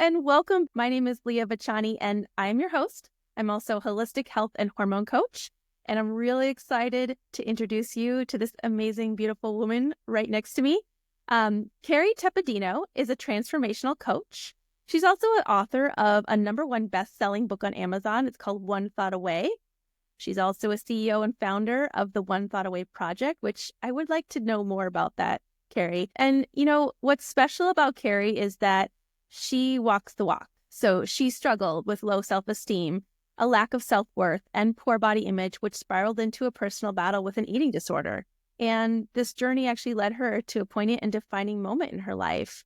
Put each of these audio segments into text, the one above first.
and welcome. My name is Leah Bachani, and I am your host. I'm also a holistic health and hormone coach, and I'm really excited to introduce you to this amazing, beautiful woman right next to me. Kerry Tepedino is a transformational coach. She's also an author of a #1 best-selling book on Amazon. It's called One Thought Away. She's also a CEO and founder of the One Thought Away Project, which I would like to know more about that, Kerry. And, what's special about Kerry is that she walks the walk. So she struggled with low self-esteem, a lack of self-worth, and poor body image, which spiraled into a personal battle with an eating disorder. And this journey actually led her to a poignant and defining moment in her life.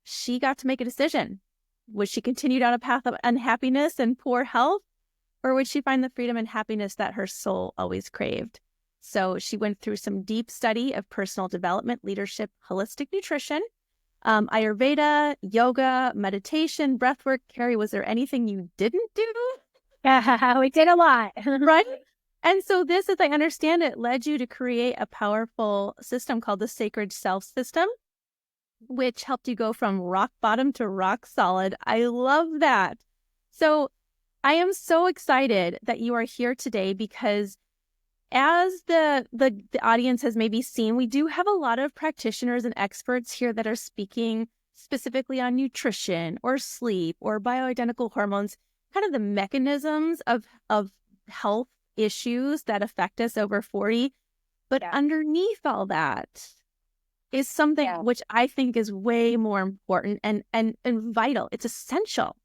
She got to make a decision. Would she continue down a path of unhappiness and poor health? Or would she find the freedom and happiness that her soul always craved? So she went through some deep study of personal development, leadership, holistic nutrition, Ayurveda, yoga, meditation, breathwork. Kerry, was there anything you didn't do? Yeah, we did a lot. Right? And so this, as I understand it, led you to create a powerful system called the Sacred Self System, which helped you go from rock bottom to rock solid. I love that. So I am so excited that you are here today because as the audience has maybe seen, we do have a lot of practitioners and experts here that are speaking specifically on nutrition or sleep or bioidentical hormones, kind of the mechanisms of health issues that affect us over 40. But underneath all that is something which I think is way more important and vital. It's essential.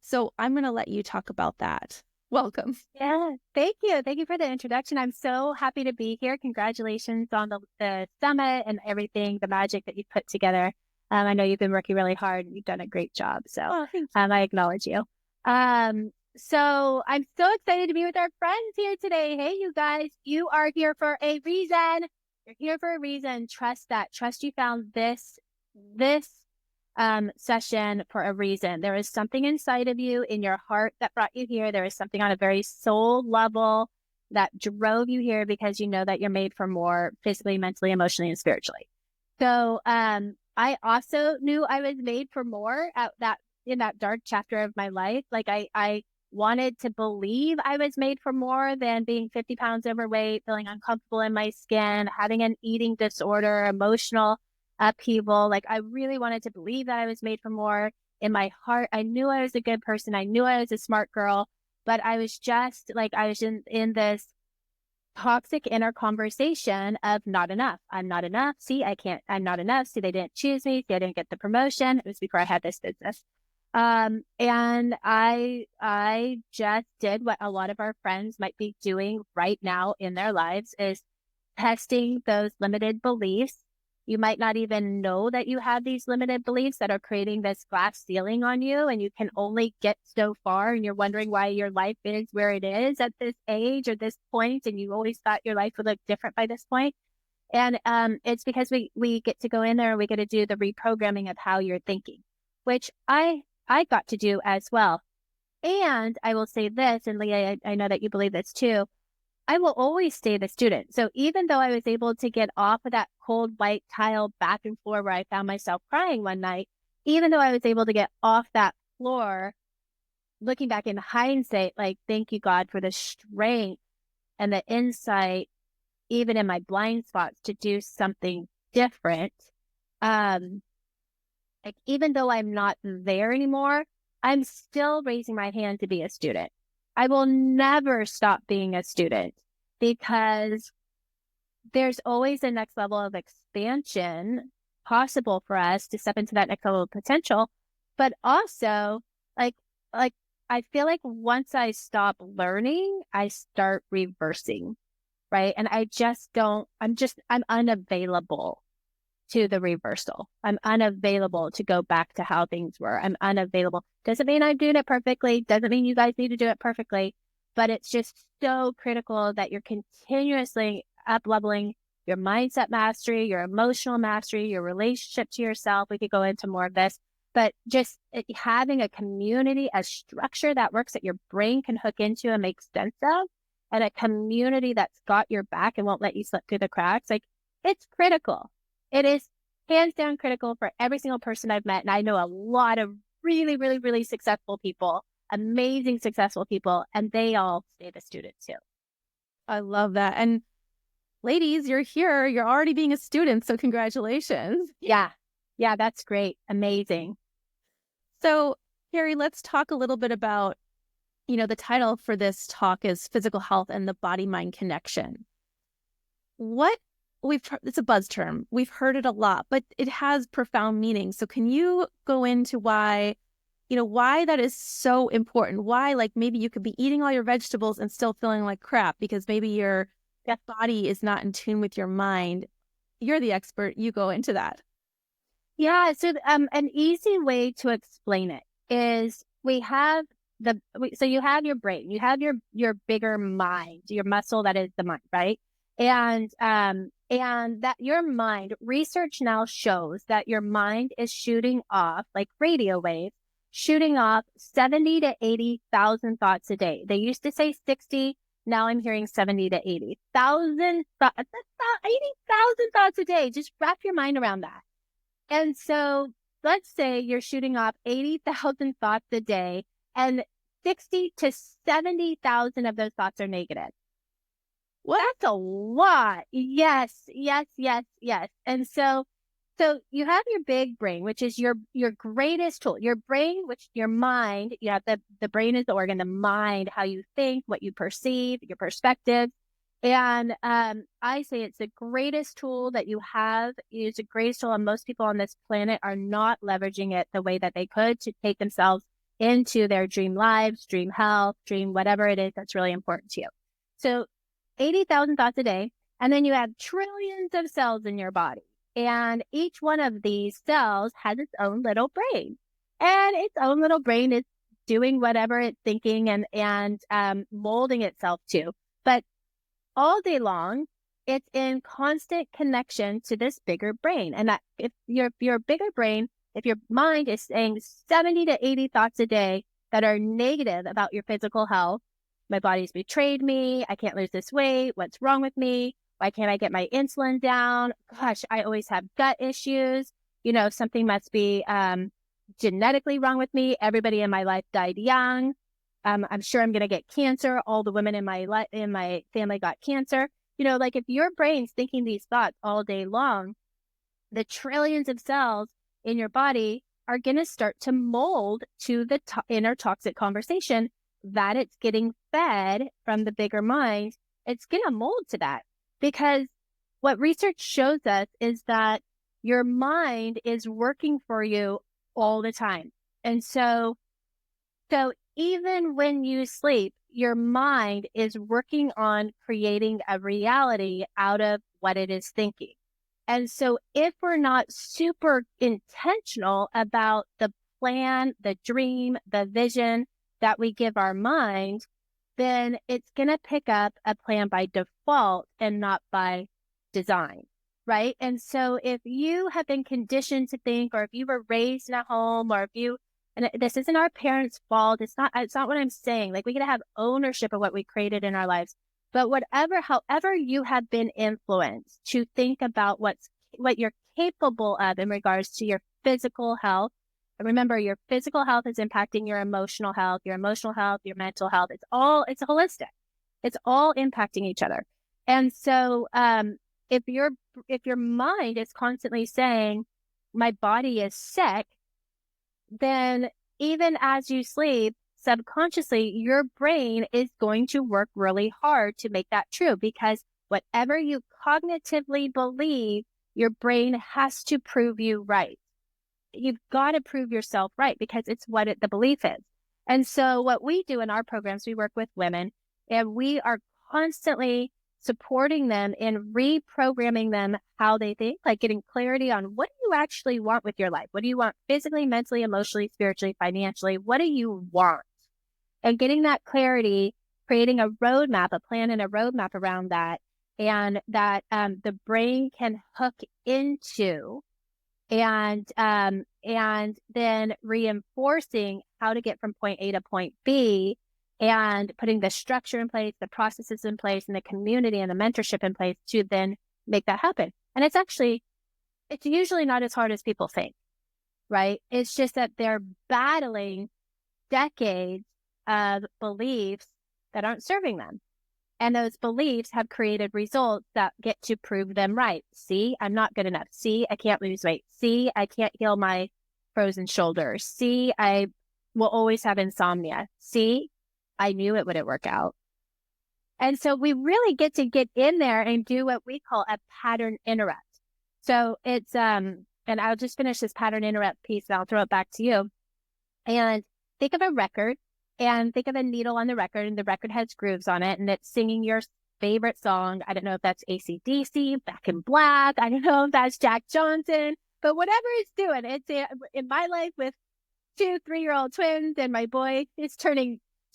So I'm going to let you talk about that. Welcome. Yeah, thank you. Thank you for the introduction. I'm so happy to be here. Congratulations on the summit and everything, the magic that you've put together. I know you've been working really hard and you've done a great job. So I acknowledge you. So I'm so excited to be with our friends here today. Hey, you guys, you are here for a reason. You're here for a reason. Trust that. Trust you found this session for a reason. There is something inside of you in your heart that brought you here. There is something on a very soul level that drove you here because you know that you're made for more physically, mentally, emotionally, and spiritually. So I also knew I was made for more in that dark chapter of my life. Like I wanted to believe I was made for more than being 50 pounds overweight, feeling uncomfortable in my skin, having an eating disorder, emotional upheaval. Like I really wanted to believe that I was made for more. In my heart, I knew I was a good person. I knew I was a smart girl, but I was just like, I was in this toxic inner conversation of not enough. I'm not enough. See, I'm not enough. See, they didn't choose me. See, I didn't get the promotion. It was before I had this business. And I just did what a lot of our friends might be doing right now in their lives, is testing those limited beliefs. You might not even know that you have these limited beliefs that are creating this glass ceiling on you, and you can only get so far, and you're wondering why your life is where it is at this age or this point, and you always thought your life would look different by this point. And it's because we get to go in there and we get to do the reprogramming of how you're thinking, which I got to do as well. And I will say this, and Leah, I know that you believe this too, I will always stay the student. So even though I was able to get off of that cold white tile bathroom floor where I found myself crying one night, even though I was able to get off that floor, looking back in hindsight, like, thank you, God, for the strength and the insight, even in my blind spots, to do something different. Like, even though I'm not there anymore, I'm still raising my hand to be a student. I will never stop being a student because there's always a next level of expansion possible for us to step into that next level of potential. But also, like I feel like once I stop learning, I start reversing, right? And I'm unavailable to the reversal. I'm unavailable to go back to how things were. I'm unavailable. Doesn't mean I'm doing it perfectly. Doesn't mean you guys need to do it perfectly, but it's just so critical that you're continuously up-leveling your mindset mastery, your emotional mastery, your relationship to yourself. We could go into more of this, but just having a community, a structure that works that your brain can hook into and make sense of, and a community that's got your back and won't let you slip through the cracks. Like, it's critical. It is hands down critical for every single person I've met. And I know a lot of really, really, really successful people, amazing successful people, and they all stay the student too. I love that. And ladies, you're here. You're already being a student, so congratulations. Yeah. Yeah, that's great. Amazing. So, Kerry, let's talk a little bit about, the title for this talk is Physical Health and the Body-Mind Connection. It's a buzz term. We've heard it a lot, but it has profound meaning. So can you go into why that is so important? Why, like, maybe you could be eating all your vegetables and still feeling like crap because maybe your body is not in tune with your mind. You're the expert. You go into that. Yeah. So an easy way to explain it is you have your brain, you have your bigger mind, your muscle that is the mind, right? And that your mind, research now shows that your mind is shooting off like radio waves, shooting off 70 to 80,000 thoughts a day. They used to say 60. Now I'm hearing 70 to 80,000 thoughts, 80,000 thoughts a day. Just wrap your mind around that. And so let's say you're shooting off 80,000 thoughts a day and 60 to 70,000 of those thoughts are negative. Well, that's a lot. Yes, yes, yes, yes. And so you have your big brain, which is your greatest tool. Your brain, which your mind, you have the brain is the organ, the mind, how you think, what you perceive, your perspective. And I say it's the greatest tool that you have. It's the greatest tool, and most people on this planet are not leveraging it the way that they could to take themselves into their dream lives, dream health, dream whatever it is that's really important to you. So 80,000 thoughts a day, and then you have trillions of cells in your body. And each one of these cells has its own little brain. And its own little brain is doing whatever it's thinking and molding itself to. But all day long, it's in constant connection to this bigger brain. And that if your bigger brain, if your mind is saying 70 to 80 thoughts a day that are negative about your physical health, my body's betrayed me, I can't lose this weight, what's wrong with me? Why can't I get my insulin down? Gosh, I always have gut issues. Something must be genetically wrong with me. Everybody in my life died young. I'm sure I'm going to get cancer. All the women in my family got cancer. Like if your brain's thinking these thoughts all day long, the trillions of cells in your body are going to start to mold to the inner toxic conversation that it's getting fed from the bigger mind. It's going to mold to that because what research shows us is that your mind is working for you all the time. And so even when you sleep, your mind is working on creating a reality out of what it is thinking. And so if we're not super intentional about the plan, the dream, the vision that we give our mind, then it's going to pick up a plan by default and not by design, right? And so if you have been conditioned to think, or if you were raised in a home, or and this isn't our parents' fault. It's not what I'm saying. Like we got to have ownership of what we created in our lives. But however you have been influenced to think about what you're capable of in regards to your physical health. And remember, your physical health is impacting your emotional health, your mental health. It's holistic. It's all impacting each other. And so, if your mind is constantly saying, my body is sick, then even as you sleep, subconsciously, your brain is going to work really hard to make that true because whatever you cognitively believe, your brain has to prove you right. You've got to prove yourself right because it's what the belief is. And so what we do in our programs, we work with women and we are constantly supporting them in reprogramming them how they think, like getting clarity on what do you actually want with your life? What do you want physically, mentally, emotionally, spiritually, financially? What do you want? And getting that clarity, creating a roadmap, a plan and a roadmap around that, and that the brain can hook into and then reinforcing how to get from point A to point B and putting the structure in place, the processes in place, and the community and the mentorship in place to then make that happen. And it's usually not as hard as people think. right? It's just that they're battling decades of beliefs that aren't serving them. And those beliefs have created results that get to prove them right. See, I'm not good enough. See, I can't lose weight. See, I can't heal my frozen shoulders. See, I will always have insomnia. See, I knew it wouldn't work out. And so we really get to get in there and do what we call a pattern interrupt. So it's, and I'll just finish this pattern interrupt piece and I'll throw it back to you. And think of a record and think of a needle on the record, and the record has grooves on it and it's singing your favorite song. I don't know if that's AC/DC, Back in Black. I don't know if that's Jack Johnson, but whatever it's doing, it's in my life with 2-3-year-old twins and my boy is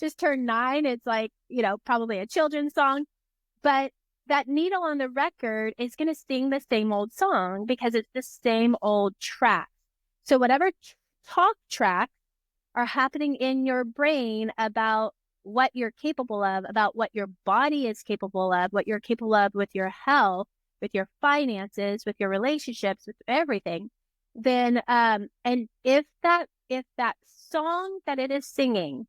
just turned 9. It's like, probably a children's song, but that needle on the record is going to sing the same old song because it's the same old track. So whatever talk tracks are happening in your brain about what you're capable of, about what your body is capable of, what you're capable of with your health, with your finances, with your relationships, with everything, then, and if that song that it is singing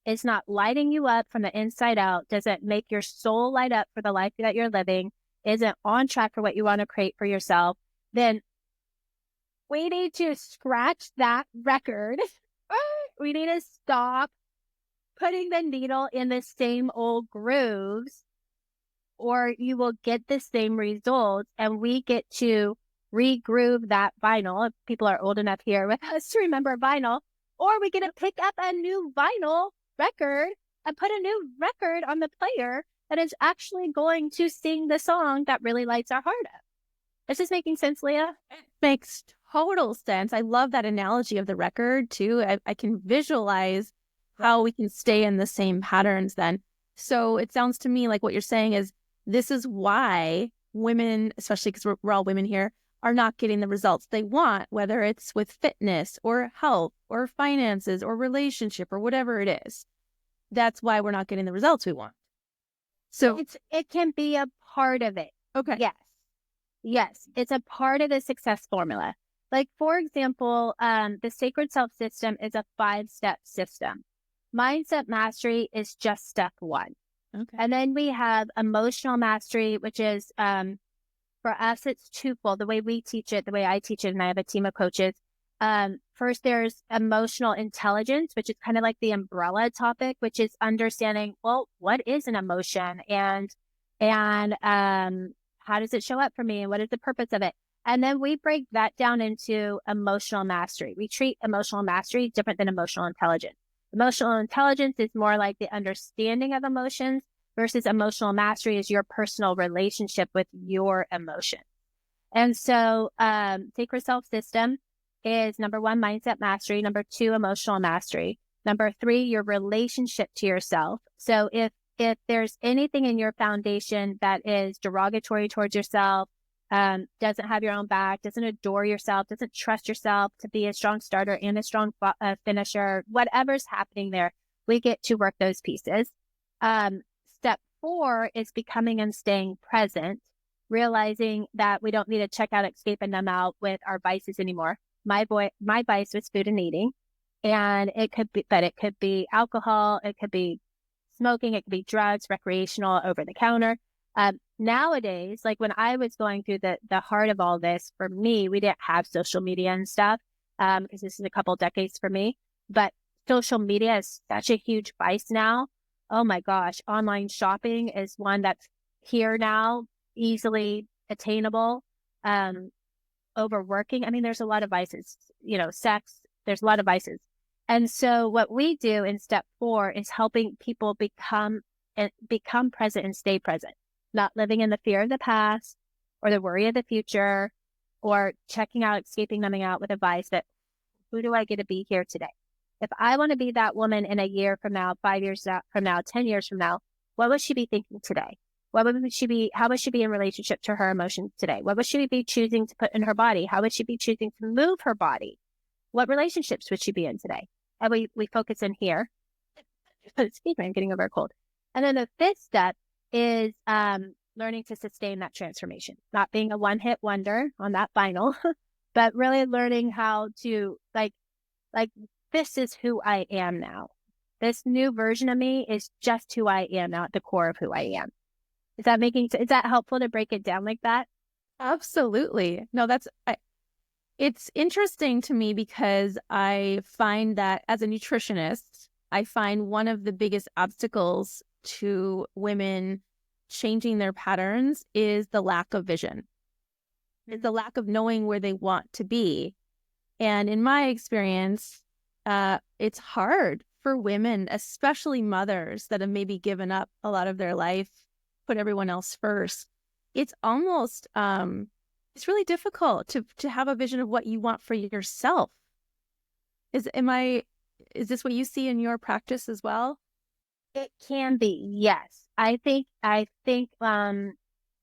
is not lighting you up from the inside out, doesn't make your soul light up for the life that you're living, isn't on track for what you want to create for yourself, then we need to scratch that record. We need to stop putting the needle in the same old grooves, or you will get the same results. And we get to regroove that vinyl. If people are old enough here with us to remember vinyl, or we get to pick up a new vinyl record and put a new record on the player that is actually going to sing the song that really lights our heart up. Is this making sense, Leah? It makes total sense. I love that analogy of the record too. I can visualize how we can stay in the same patterns then. So it sounds to me like what you're saying is this is why women, especially because we're all women here, are not getting the results they want, whether it's with fitness or health or finances or relationship or whatever it is. That's why we're not getting the results we want. So it can be a part of it. Okay. Yes. It's a part of the success formula. Like, for example, the Sacred Self System is a 5-step system. Mindset mastery is just step 1. Okay. And then we have emotional mastery, which is, for us, it's twofold. The way we teach it, the way I teach it, and I have a team of coaches. First, there's emotional intelligence, which is kind of like the umbrella topic, which is understanding, well, what is an emotion and how does it show up for me and what is the purpose of it? And then we break that down into emotional mastery. We treat emotional mastery different than emotional intelligence. Emotional intelligence is more like the understanding of emotions versus emotional mastery is your personal relationship with your emotion. And so Sacred Self System is number 1, mindset mastery. Number 2, emotional mastery. Number 3, your relationship to yourself. So if there's anything in your foundation that is derogatory towards yourself, doesn't have your own back, doesn't adore yourself, doesn't trust yourself to be a strong starter and a strong finisher, whatever's happening there, we get to work those pieces. Step 4 is becoming and staying present, realizing that we don't need to check out, escape, and numb out with our vices anymore. My vice was food and eating, and it could be alcohol, it could be smoking, it could be drugs, recreational, over the counter. Nowadays, like when I was going through the heart of all this, for me, we didn't have social media and stuff, because this is a couple decades for me, but social media is such a huge vice now. Oh my gosh. Online shopping is one that's here now, easily attainable. Overworking. I mean, there's a lot of vices, sex, there's a lot of vices. And so what we do in step 4 is helping people become present and stay present, not living in the fear of the past or the worry of the future or checking out, escaping, numbing out with advice that, who do I get to be here today? If I want to be that woman in a year from now, 5 years from now, 10 years from now, what would she be thinking today? How would she be in relationship to her emotions today? What would she be choosing to put in her body? How would she be choosing to move her body? What relationships would she be in today? And we focus in here. Excuse me, I'm getting over a cold. And then the 5th step is learning to sustain that transformation, not being a one-hit wonder on that vinyl, but really learning how to like this is who I am now. This new version of me is just who I am now at the core of who I am. Is that making sense? Is that helpful to break it down like that? Absolutely. No, it's interesting to me because I find that as a nutritionist, I find one of the biggest obstacles to women changing their patterns is the lack of vision, is the lack of knowing where they want to be. And in my experience, it's hard for women, especially mothers that have maybe given up a lot of their life, put everyone else first. It's almost it's really difficult to have a vision of what you want for yourself. Is this what you see in your practice as well? It can be, yes. I think when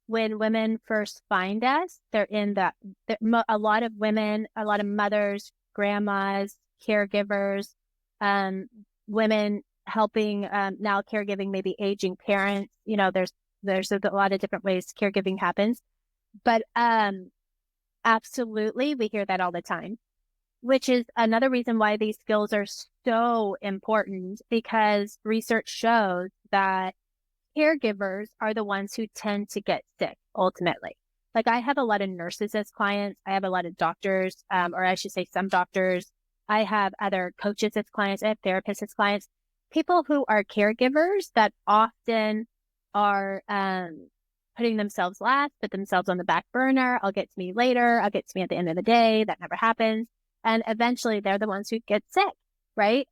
women first find us, they're in a lot of women, a lot of mothers, grandmas, caregivers, um, women helping now caregiving maybe aging parents. You know, there's a lot of different ways caregiving happens, but absolutely, we hear that all the time, which is another reason why these skills are so important because research shows that caregivers are the ones who tend to get sick ultimately. Like I have a lot of nurses as clients. I have a lot of doctors, or I should say some doctors. I have other coaches as clients. I have therapists as clients. People who are caregivers that often are putting themselves last, put themselves on the back burner. I'll get to me later. I'll get to me at the end of the day. That never happens. And eventually they're the ones who get sick, right?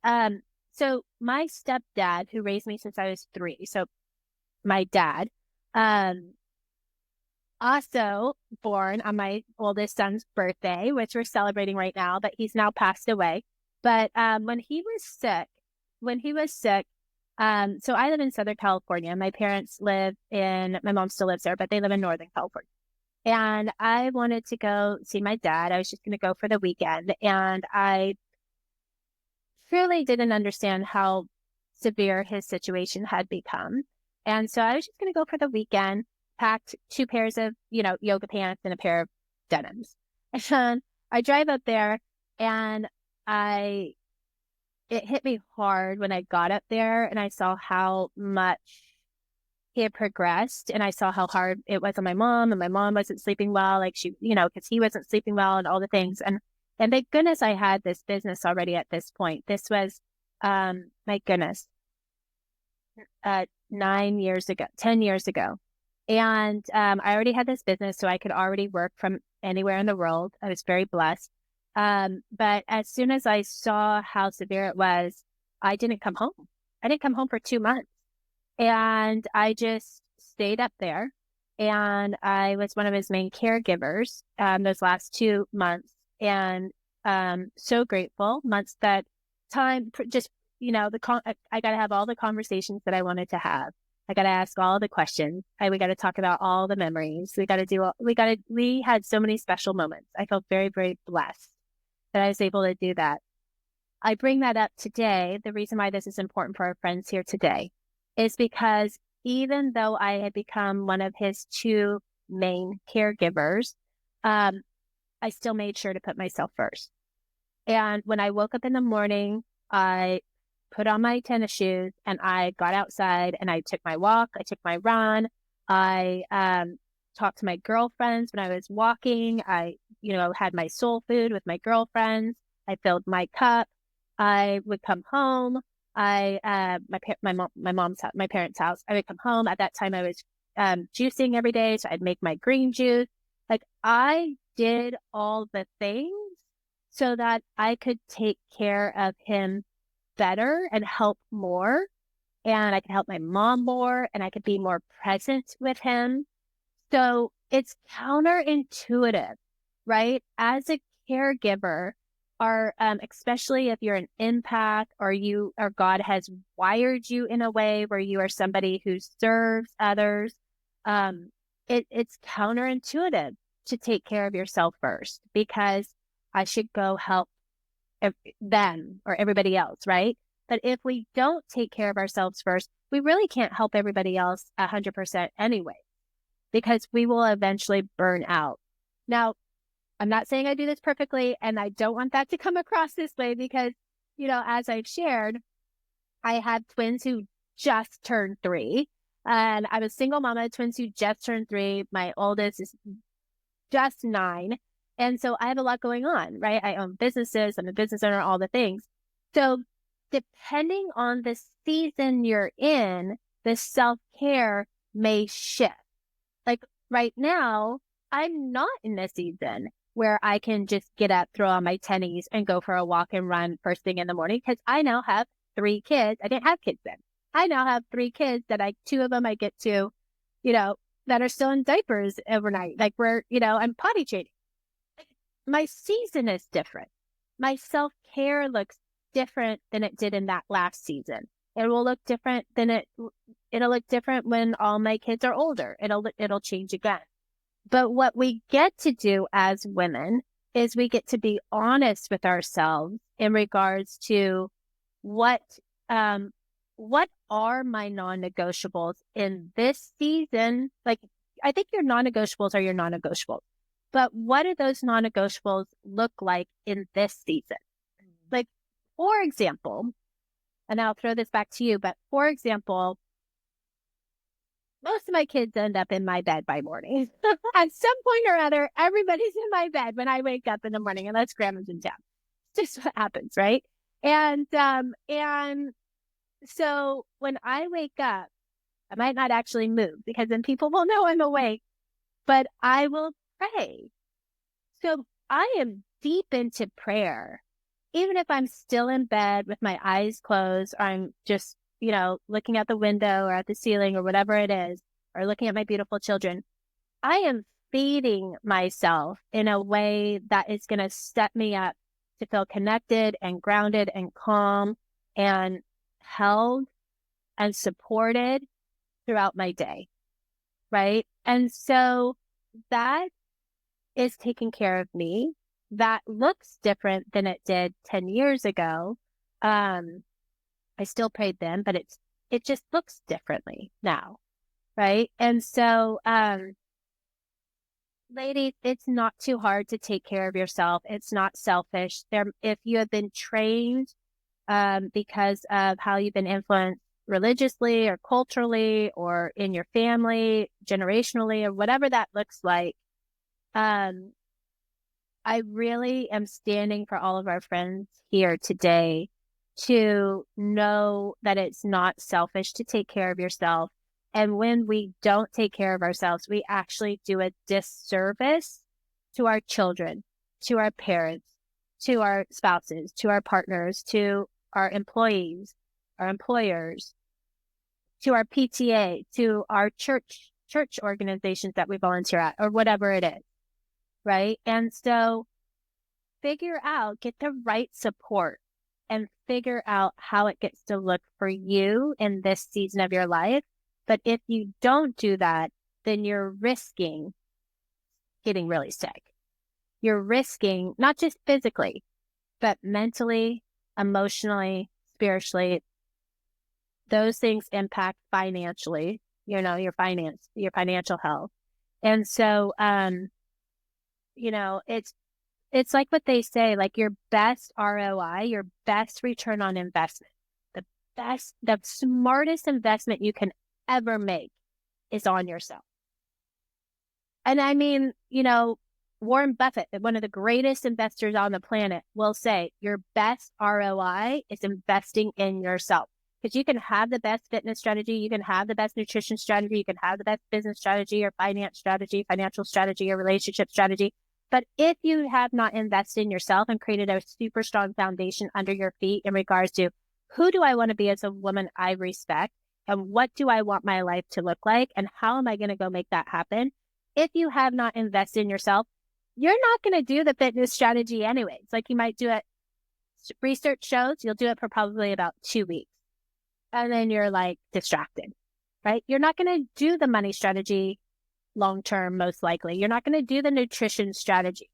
So my stepdad, who raised me since I was 3, so my dad, also born on my oldest son's birthday, which we're celebrating right now, but he's now passed away. But when he was sick, so I live in Southern California. My mom still lives there, but they live in Northern California. And I wanted to go see my dad. I was just going to go for the weekend. And I truly didn't understand how severe his situation had become. And so I was just going to go for the weekend, packed 2 pairs of, yoga pants and a pair of denims. And I drive up there and it hit me hard when I got up there and I saw how much he had progressed and I saw how hard it was on my mom and my mom wasn't sleeping well, like she, because he wasn't sleeping well and all the things. And thank goodness I had this business already at this point. This was, my goodness, 9 years ago, 10 years ago. And I already had this business, so I could already work from anywhere in the world. I was very blessed. But as soon as I saw how severe it was, I didn't come home. I didn't come home for 2 months. And I just stayed up there. And I was one of his main caregivers those last 2 months. And so grateful. Months that time, just, I got to have all the conversations that I wanted to have. I got to ask all the questions. We got to talk about all the memories. We had so many special moments. I felt very, very blessed that I was able to do that. I bring that up today. The reason why this is important for our friends here today is because even though I had become one of his 2 main caregivers, I still made sure to put myself first. And when I woke up in the morning, I put on my tennis shoes and I got outside and I took my walk. I took my run. I talked to my girlfriends when I was walking. I, had my soul food with my girlfriends. I filled my cup. I would come home. My parents' house. I would come home. At that time, I was juicing every day, so I'd make my green juice. Like I did all the things so that I could take care of him better and help more. And I could help my mom more and I could be more present with him. So it's counterintuitive, right? As a caregiver, especially if you're an empath or God has wired you in a way where you are somebody who serves others, it's counterintuitive to take care of yourself first because I should go help them or everybody else, right? But if we don't take care of ourselves first, we really can't help everybody else 100% anyway, because we will eventually burn out. Now, I'm not saying I do this perfectly, and I don't want that to come across this way because, as I've shared, I had twins who just turned 3. And I'm a single mama of twins who just turned 3. My oldest is just 9. And so I have a lot going on, right? I own businesses. I'm a business owner, all the things. So depending on the season you're in, the self-care may shift. Like right now, I'm not in a season where I can just get up, throw on my tennies and go for a walk and run first thing in the morning because I now have 3 kids. I didn't have kids then. I now have 3 kids that 2 of them I get to, that are still in diapers overnight. Like I'm potty training. My season is different. My self-care looks different than it did in that last season. It will look different it'll look different when all my kids are older. It'll change again. But what we get to do as women is we get to be honest with ourselves in regards to what are my non-negotiables in this season? Like, I think your non-negotiables are your non-negotiables, but what do those non-negotiables look like in this season? Like, for example, and I'll throw this back to you, but for example, most of my kids end up in my bed by morning. At some point or other, everybody's in my bed when I wake up in the morning, unless grandma's in town. It's just what happens, right? And so when I wake up, I might not actually move because then people will know I'm awake, but I will pray. So I am deep into prayer, even if I'm still in bed with my eyes closed, or I'm just, looking out the window or at the ceiling or whatever it is, or looking at my beautiful children. I am feeding myself in a way that is going to set me up to feel connected and grounded and calm and held and supported throughout my day, right? And so that is taking care of me. That looks different than it did 10 years ago. I still prayed then, but it just looks differently now, right? And so, ladies, it's not too hard to take care of yourself. It's not selfish. If you have been trained because of how you've been influenced religiously or culturally or in your family, generationally, or whatever that looks like, I really am standing for all of our friends here today to know that it's not selfish to take care of yourself. And when we don't take care of ourselves, we actually do a disservice to our children, to our parents, to our spouses, to our partners, to our employees, our employers, to our PTA, to our church organizations that we volunteer at, or whatever it is, right? And so get the right support and figure out how it gets to look for you in this season of your life. But if you don't do that, then you're risking getting really sick. You're risking not just physically, but mentally, emotionally, spiritually. Those things impact financially, your financial health. And so, it's like what they say, like your best ROI, your best return on investment, the smartest investment you can ever make is on yourself. And I mean, Warren Buffett, one of the greatest investors on the planet, will say your best ROI is investing in yourself. Because you can have the best fitness strategy, you can have the best nutrition strategy, you can have the best business strategy or finance strategy, financial strategy or relationship strategy. But if you have not invested in yourself and created a super strong foundation under your feet in regards to who do I want to be as a woman I respect and what do I want my life to look like and how am I going to go make that happen? If you have not invested in yourself, you're not going to do the fitness strategy anyways. Like you might do it. Research shows you'll do it for probably about 2 weeks. And then you're like distracted, right? You're not going to do the money strategy long-term, most likely. You're not going to do the nutrition strategy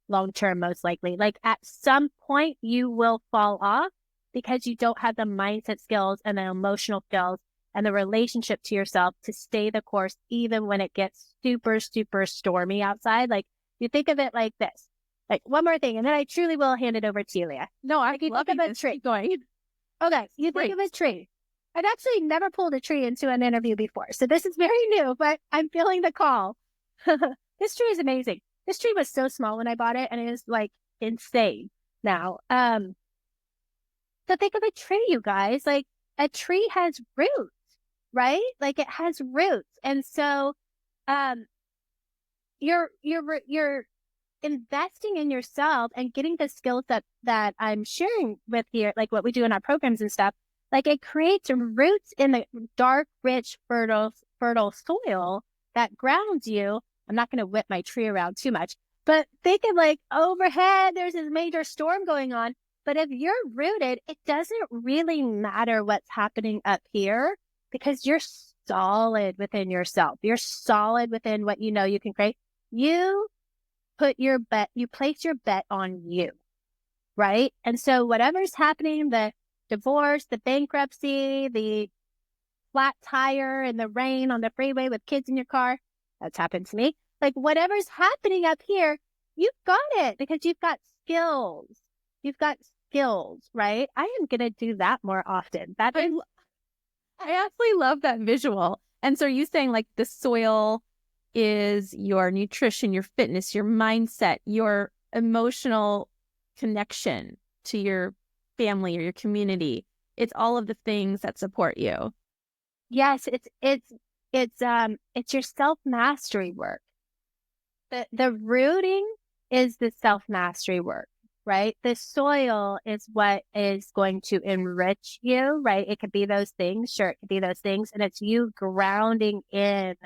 long-term, most likely. Like at some point you will fall off because you don't have the mindset skills and the emotional skills and the relationship to yourself to stay the course, even when it gets super, super stormy outside. Like you think of it like this. Like one more thing, and then I truly will hand it over to you, Leah. No, I'm Like you think loving of a this. tree. Keep going. Okay, you think Great. of a tree. I've actually never pulled a tree into an interview before, so this is very new, but I'm feeling the call. This tree is amazing. This tree was so small when I bought it, and it is like insane now. So think of a tree, you guys. Like a tree has roots, right? Like it has roots, and so um, you're investing in yourself and getting the skills that I'm sharing with here, like what we do in our programs and stuff. Like it creates roots in the dark, rich, fertile soil that grounds you. I'm not going to whip my tree around too much, but think of like overhead, there's this major storm going on. But if you're rooted, it doesn't really matter what's happening up here because you're solid within yourself. You're solid within what you know you can create. You you place your bet on you, right? And so whatever's happening, the divorce, the bankruptcy, the flat tire in the rain on the freeway with kids in your car, that's happened to me. Like whatever's happening up here, you've got it because you've got skills. You've got skills, right? I am going to do that more often. I absolutely love that visual. And so are you saying like the soil is your nutrition, your fitness, your mindset, your emotional connection to your family or your community? It's all of the things that support you. Yes, it's your self-mastery work. The rooting is the self-mastery work, right? The soil is what is going to enrich you, right? It could be those things. Sure, it could be those things. And it's you grounding in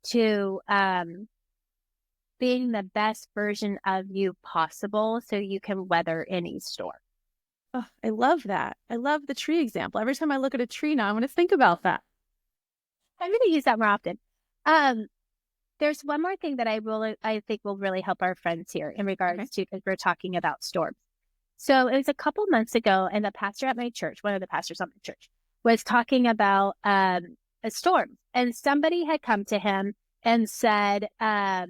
to being the best version of you possible so you can weather any storm. Oh, I love that. I love the tree example. Every time I look at a tree now, I'm going to think about that. I'm going to use that more often. There's one more thing that I think will really help our friends here in regards to, because we're talking about storms. So it was a couple months ago, and the pastor at my church, one of the pastors on my church, was talking about a storm, and somebody had come to him and said, I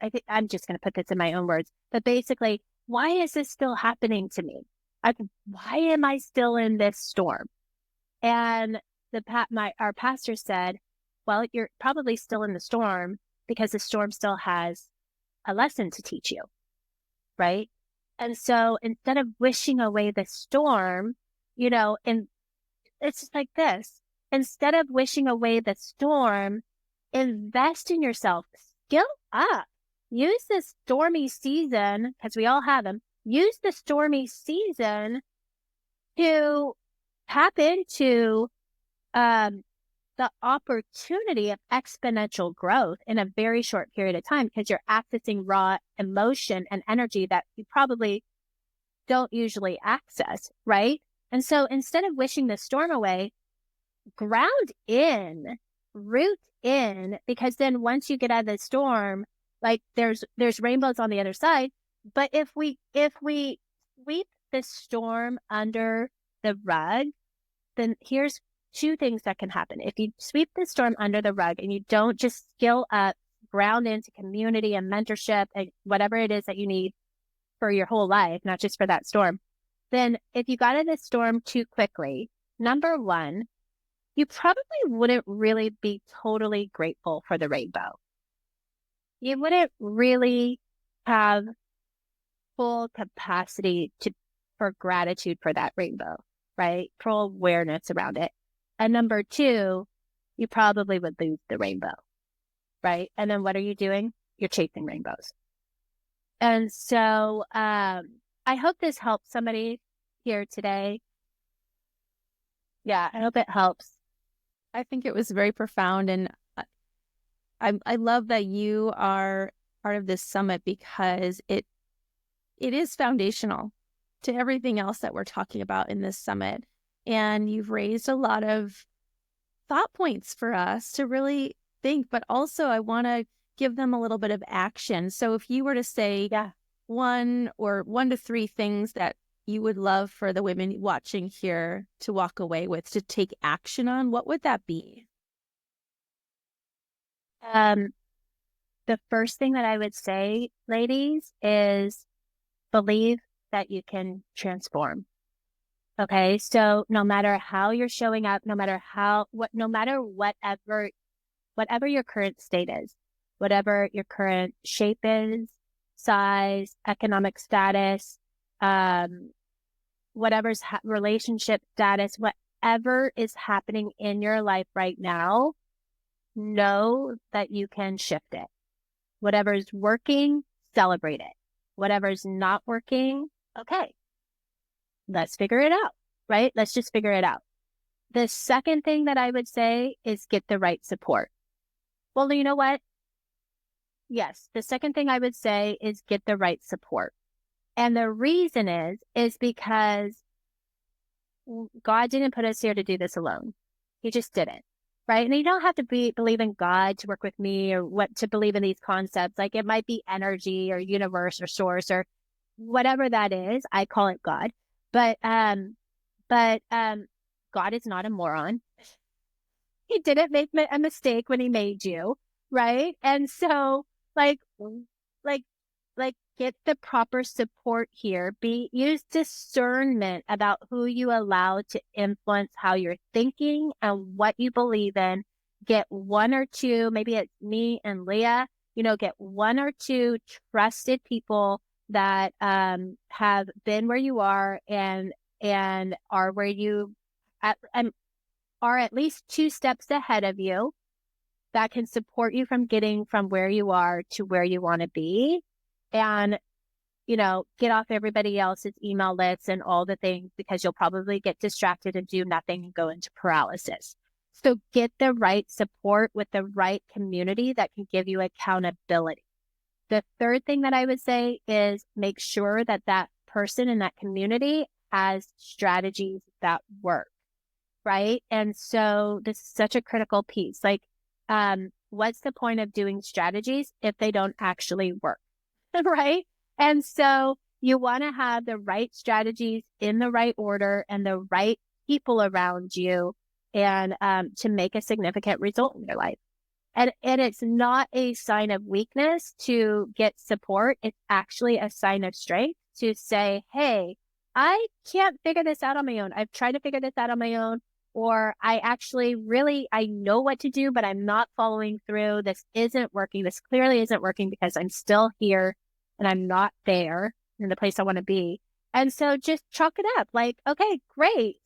think I'm just going to put this in my own words, but basically, why is this still happening to me? Like, why am I still in this storm? And our pastor said, well, you're probably still in the storm because the storm still has a lesson to teach you, right? And so instead of wishing away the storm, and it's just like this, instead of wishing away the storm, invest in yourself, skill up, use this stormy season, because we all have them, use the stormy season to tap into the opportunity of exponential growth in a very short period of time because you're accessing raw emotion and energy that you probably don't usually access, right? And so instead of wishing the storm away, ground in, root in, because then once you get out of the storm, like there's rainbows on the other side. But if we sweep the storm under the rug, then here's two things that can happen. If you sweep the storm under the rug and you don't just skill up, ground into community and mentorship and whatever it is that you need for your whole life, not just for that storm, then if you got in this storm too quickly, number one, you probably wouldn't really be totally grateful for the rainbow. You wouldn't really have full capacity for gratitude for that rainbow, right? Full awareness around it. And number two, you probably would lose the rainbow, right? And then what are you doing? You're chasing rainbows. And so I hope this helps somebody here today. Yeah, I hope it helps. I think it was very profound. And I love that you are part of this summit because it is foundational to everything else that we're talking about in this summit. And you've raised a lot of thought points for us to really think, but also I want to give them a little bit of action. So if you were to say one to three things that you would love for the women watching here to walk away with, to take action on, what would that be? The first thing that I would say, ladies, is believe that you can transform. Okay. So no matter how you're showing up, no matter whatever your current state is, whatever your current shape is, size, economic status, um, whatever's relationship status, whatever is happening in your life right now, know that you can shift it. Whatever's working, celebrate it. Whatever's not working, okay, let's figure it out, right? Let's just figure it out. The second thing that I would say is get the right support. Well, you know what? Yes, the second thing I would say is get the right support. And the reason is because God didn't put us here to do this alone. He just didn't. Right. And you don't have to believe in God to work with me or what to believe in these concepts. Like it might be energy or universe or source or whatever that is. I call it God. But God is not a moron. He didn't make a mistake when he made you. Right. And so like, like like get the proper support here. Use discernment about who you allow to influence how you're thinking and what you believe in. Get one or two, maybe it's me and Leah, get one or two trusted people that have been where you are and are where you are at least 2 steps ahead of you that can support you from getting from where you are to where you want to be. And, get off everybody else's email lists and all the things because you'll probably get distracted and do nothing and go into paralysis. So get the right support with the right community that can give you accountability. The third thing that I would say is make sure that that person in that community has strategies that work, right? And so this is such a critical piece. Like, what's the point of doing strategies if they don't actually work? Right. And so you want to have the right strategies in the right order and the right people around you and to make a significant result in your life. And it's not a sign of weakness to get support. It's actually a sign of strength to say, hey, I can't figure this out on my own. I've tried to figure this out on my own. Or I actually I know what to do, but I'm not following through. This isn't working. This clearly isn't working because I'm still here and I'm not there in the place I want to be. And so just chalk it up like, okay, great.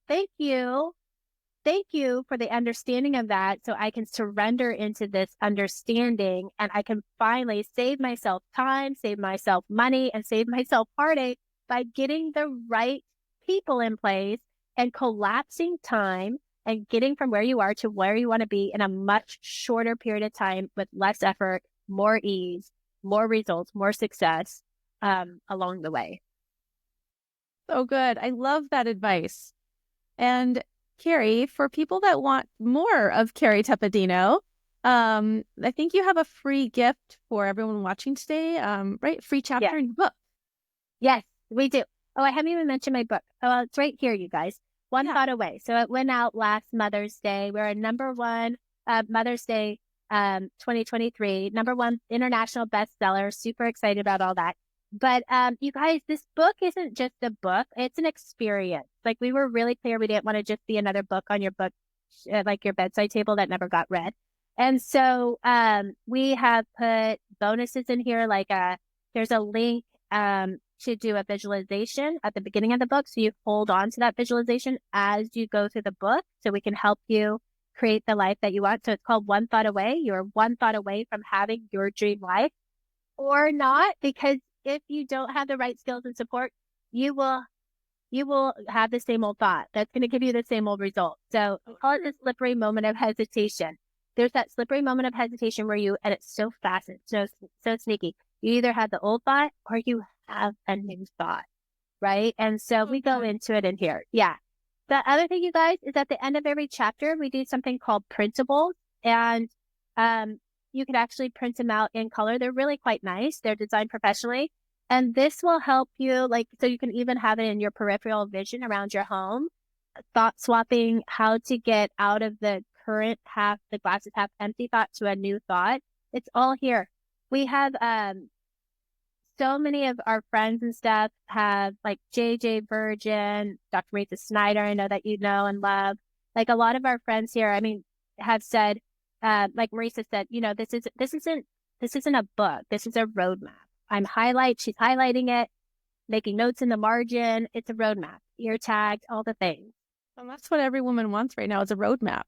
Thank you. Thank you for the understanding of that. So I can surrender into this understanding and I can finally save myself time, save myself money, and save myself heartache by getting the right people in place and collapsing time and getting from where you are to where you want to be in a much shorter period of time with less effort, more ease, more results, more success along the way. So good. I love that advice. And Kerry, for people that want more of Kerry Tepedino, I think you have a free gift for everyone watching today, right? Free chapter in your book. Yes, we do. Oh, I haven't even mentioned my book. Oh, it's right here, you guys. One Thought Away. So it went out last Mother's Day. We're a #1 Mother's Day 2023, #1 international bestseller. Super excited about all that. But you guys, this book isn't just a book. It's an experience. Like we were really clear. We didn't want to just be another book on your book, like your bedside table that never got read. And so we have put bonuses in here. Like there's a link to do a visualization at the beginning of the book. So you hold on to that visualization as you go through the book so we can help you create the life that you want. So it's called One Thought Away. You're one thought away from having your dream life or not, because if you don't have the right skills and support, you will have the same old thought. That's going to give you the same old result. So we call it the slippery moment of hesitation. There's that slippery moment of hesitation where and it's so fast, it's so sneaky. You either have the old thought or you have a new thought, right? And so we go into it in here. Yeah. The other thing, you guys, is at the end of every chapter, we do something called printables. And you can actually print them out in color. They're really quite nice. They're designed professionally. And this will help you, so you can even have it in your peripheral vision around your home. Thought swapping, how to get out of the current the glass is half empty thought to a new thought. It's all here. We have so many of our friends and stuff have like JJ Virgin, Dr. Marisa Snyder, I know that you know and love. Like a lot of our friends here, I mean, have said, like Marisa said, this isn't a book. This is a roadmap. She's highlighting it, making notes in the margin. It's a roadmap, ear tagged, all the things. And that's what every woman wants right now is a roadmap.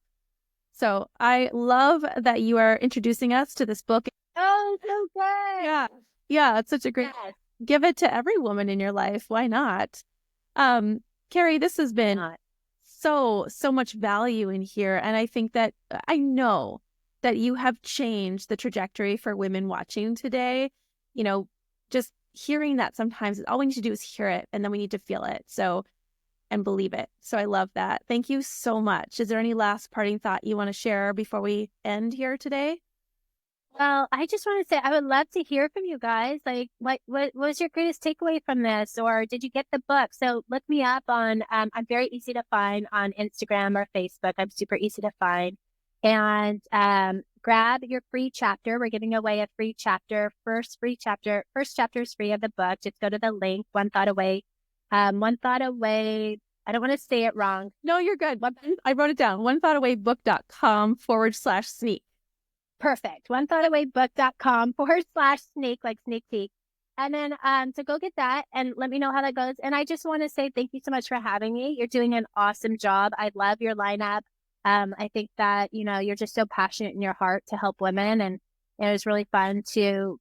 So I love that you are introducing us to this book. Oh, so good. Yeah. Yeah, it's such a great give it to every woman in your life. Why not? Kerry, this has been so much value in here. And I think that I know that you have changed the trajectory for women watching today. Just hearing that sometimes all we need to do is hear it and then we need to feel it. And believe it. So I love that. Thank you so much. Is there any last parting thought you want to share before we end here today? Well, I just want to say I would love to hear from you guys. Like, what was your greatest takeaway from this, or did you get the book? So look me up on. I'm very easy to find on Instagram or Facebook. I'm super easy to find, and grab your free chapter. We're giving away a free chapter. First chapter is free of the book. Just go to the link. One Thought Away. One Thought Away. I don't want to say it wrong. No, you're good. I wrote it down. onethoughtawaybook.com/sneak. Perfect. onethoughtawaybook.com/sneak, like sneak peek. And then so go get that and let me know how that goes. And I just want to say thank you so much for having me. You're doing an awesome job. I love your lineup. I think that, you're just so passionate in your heart to help women. And it was really fun to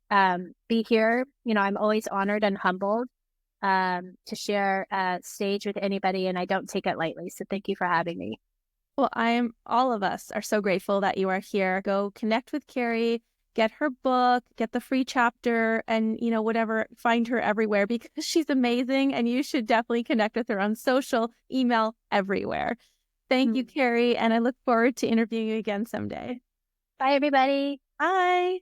be here. I'm always honored and humbled to share stage with anybody, and I don't take it lightly. So thank you for having me. Well, all of us are so grateful that you are here. Go connect with Kerry, get her book, get the free chapter, and, whatever, find her everywhere because she's amazing. And you should definitely connect with her on social, email, everywhere. Thank you, Kerry. And I look forward to interviewing you again someday. Bye, everybody. Bye.